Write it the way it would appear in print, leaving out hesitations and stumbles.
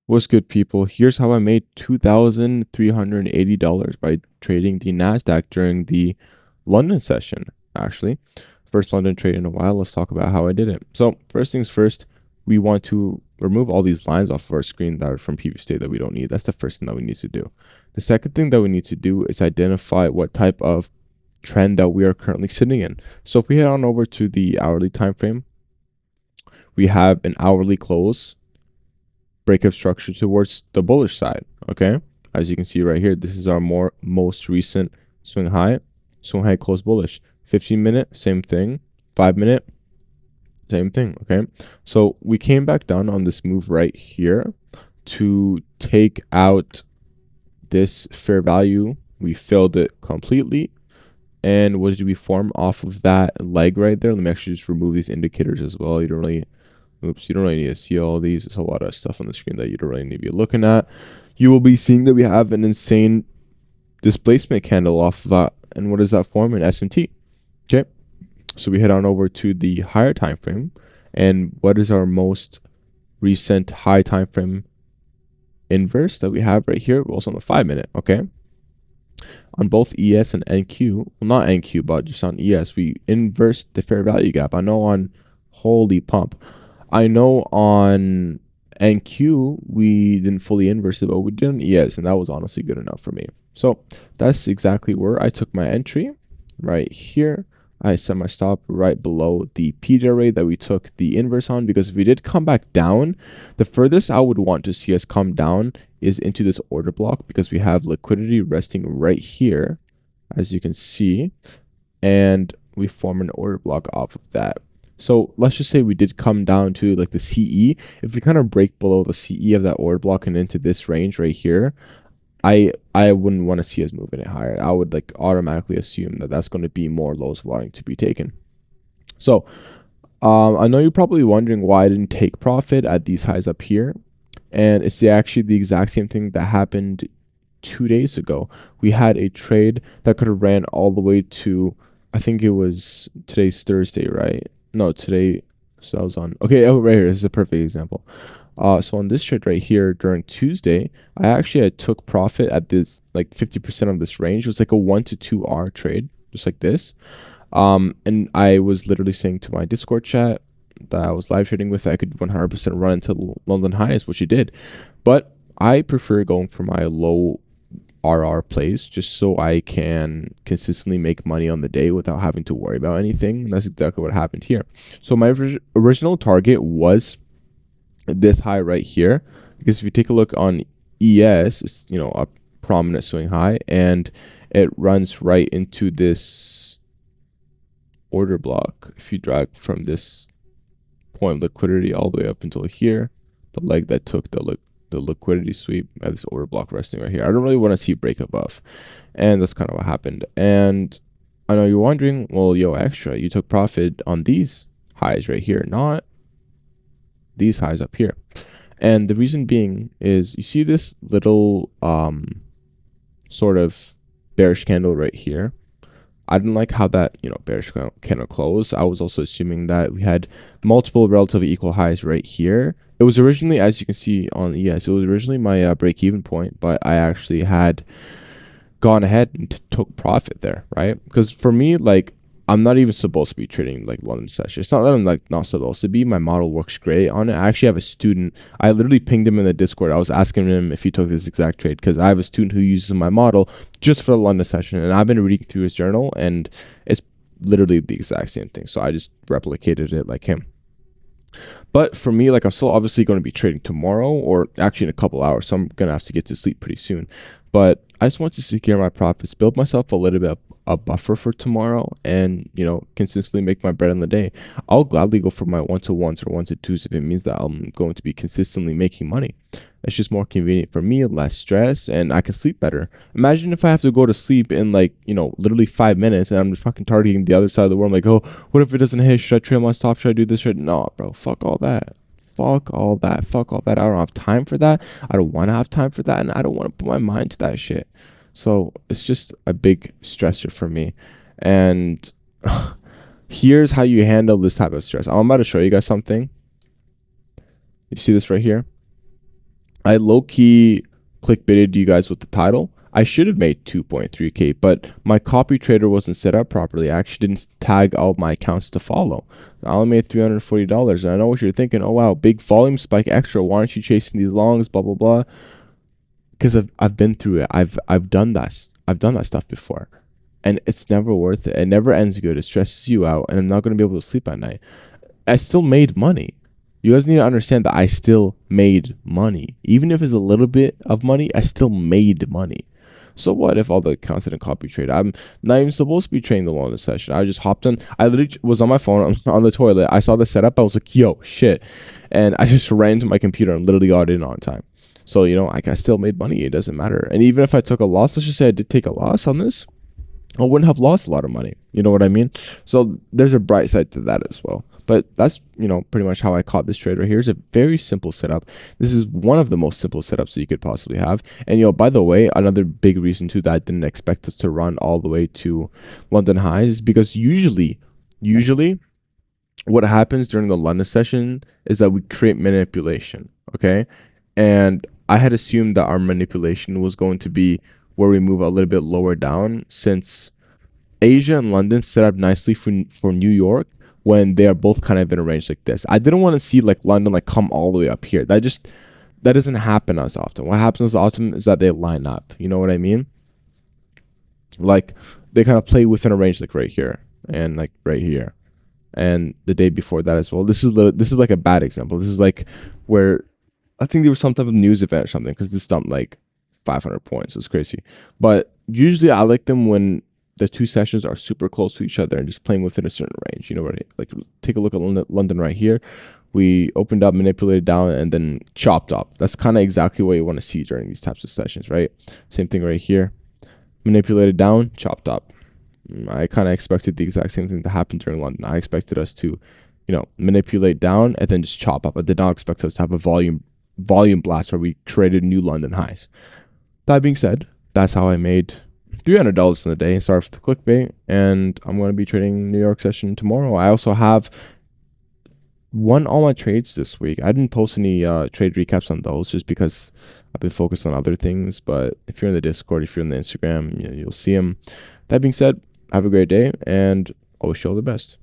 What's good, people? Here's how I made $2,380 by trading the NASDAQ during the London session, actually. First London trade in a while. Let's talk about how I did it. So, first things first, we want to remove all these lines off of our screen that are from previous day that we don't need. That's the first thing that we need to do. The second thing that we need to do is identify what type of trend that we are currently sitting in. So, if we head on over to the hourly time frame, we have an hourly close breakup structure towards the bullish side. Okay, as you can see right here, this is our most recent swing high close bullish. 15-minute, same thing. 5-minute, same thing. Okay, so we came back down on this move right here to take out this fair value. We filled it completely. And what did we form off of that leg right there? Let me actually just remove these indicators as well. You don't really need to see all these. There's a lot of stuff on the screen that you don't really need to be looking at. You will be seeing that we have an insane displacement candle off of that. And what does that form? An SMT. Okay, so we head on over to the higher time frame. And what is our most recent high time frame inverse that we have right here? Well, it's on the 5-minute. Okay, on both ES and NQ, well, not NQ, but just on ES, we inversed the fair value gap. I know on holy pump. I know on NQ we didn't fully inverse it, but we did on ES, and that was honestly good enough for me. So that's exactly where I took my entry, right here. I set my stop right below the PJ rate that we took the inverse on, because if we did come back down, the furthest I would want to see us come down is into this order block, because we have liquidity resting right here, as you can see, and we form an order block off of that. So let's just say we did come down to like the CE. If we kind of break below the CE of that order block and into this range right here, I wouldn't want to see us moving it higher. I would like automatically assume that that's going to be more lows wanting to be taken. So I know you're probably wondering why I didn't take profit at these highs up here. And it's actually the exact same thing that happened 2 days ago. We had a trade that could have ran all the way to, I think it was, today's Thursday, right? No, today, so I was on, okay, oh, right here, this is a perfect example. So on this trade right here during Tuesday, I actually took profit at this like 50% of this range. It was like a 1 to 2 hour trade, just like this. And I was literally saying to my Discord chat that I was live trading with, I could 100% run into London highs, which it did. But I prefer going for my low RR plays just so I can consistently make money on the day without having to worry about anything. And that's exactly what happened here. So my original target was this high right here, because if you take a look on ES, it's, you know, a prominent swing high, and it runs right into this order block. If you drag from this point of liquidity all the way up until here, the leg that took the liquidity sweep at this order block resting right here, I don't really want to see break above, and that's kind of what happened. And I know you're wondering, well, yo, extra, you took profit on these highs right here, not these highs up here. And the reason being is, you see this little sort of bearish candle right here. I didn't like how that, you know, bearish candle closed. I was also assuming that we had multiple relatively equal highs right here. It was originally, as you can see on ES, it was originally my break-even point, but I actually had gone ahead and took profit there, right? Because for me, like, I'm not even supposed to be trading like London session. It's not that I'm like not supposed to be. My model works great on it. I actually have a student. I literally pinged him in the Discord. I was asking him if he took this exact trade, because I have a student who uses my model just for the London session, and I've been reading through his journal, and it's literally the exact same thing. So I just replicated it like him. But for me, like, I'm still obviously going to be trading tomorrow, or actually in a couple hours, so I'm going to have to get to sleep pretty soon. But I just want to secure my profits, build myself a little bit of a buffer for tomorrow, and, you know, consistently make my bread in the day. I'll gladly go for my 1-to-1s or 1-to-2s if it means that I'm going to be consistently making money. It's just more convenient for me, less stress, and I can sleep better. Imagine if I have to go to sleep in, like, you know, literally 5 minutes, and I'm just fucking targeting the other side of the world. I'm like, oh, what if it doesn't hit? Should I trail my stop? Should I do this? No, bro, fuck all that. Fuck all that. Fuck all that. I don't have time for that. I don't want to have time for that, and I don't want to put my mind to that shit. So it's just a big stressor for me. And here's how you handle this type of stress. I'm about to show you guys something. You see this right here? I low key clickbaited you guys with the title. I should have made 2.3K, but my copy trader wasn't set up properly. I actually didn't tag all my accounts to follow. I only made $340. And I know what you're thinking. Oh wow, big volume spike extra. Why aren't you chasing these longs? Blah blah blah. Because I've been through it. I've done that. I've done that stuff before, and it's never worth it. It never ends good. It stresses you out, and I'm not gonna be able to sleep at night. I still made money. You guys need to understand that I still made money. Even if it's a little bit of money, I still made money. So what if all the accounts didn't copy trade? I'm not even supposed to be trading the wellness session. I just hopped on. I literally was on my phone on the toilet. I saw the setup. I was like, yo, shit. And I just ran to my computer and literally got in on time. So, I still made money. It doesn't matter. And even if I took a loss, let's just say I did take a loss on this, I wouldn't have lost a lot of money. You know what I mean? So there's a bright side to that as well. But that's, pretty much how I caught this trade right here. It's a very simple setup. This is one of the most simple setups that you could possibly have. And, by the way, another big reason too that I didn't expect us to run all the way to London highs is because usually what happens during the London session is that we create manipulation. Okay. And I had assumed that our manipulation was going to be where we move a little bit lower down, since Asia and London set up nicely for New York when they are both kind of in a range like this. I didn't want to see like London like come all the way up here. That doesn't happen as often. What happens as often is that they line up. You know what I mean? Like they kind of play within a range like right here and like right here. And the day before that as well. This is like a bad example. This is like where I think there was some type of news event or something, because this dumped like 500 points. It's crazy. But usually I like them when the two sessions are super close to each other and just playing within a certain range. You know what I mean? Like take a look at London right here. We opened up, manipulated down, and then chopped up. That's kind of exactly what you want to see during these types of sessions, right? Same thing right here. Manipulated down, chopped up. I kind of expected the exact same thing to happen during London. I expected us to, manipulate down and then just chop up. I did not expect us to have a volume blast where we created new London highs. That being said, that's how I made $300 in the day. Sorry for the clickbait, and I'm going to be trading New York session tomorrow. I also have won all my trades this week. I didn't post any trade recaps on those just because I've been focused on other things. But if you're in the Discord, if you're in the Instagram, you'll see them. That being said, have a great day, and I wish you all the best.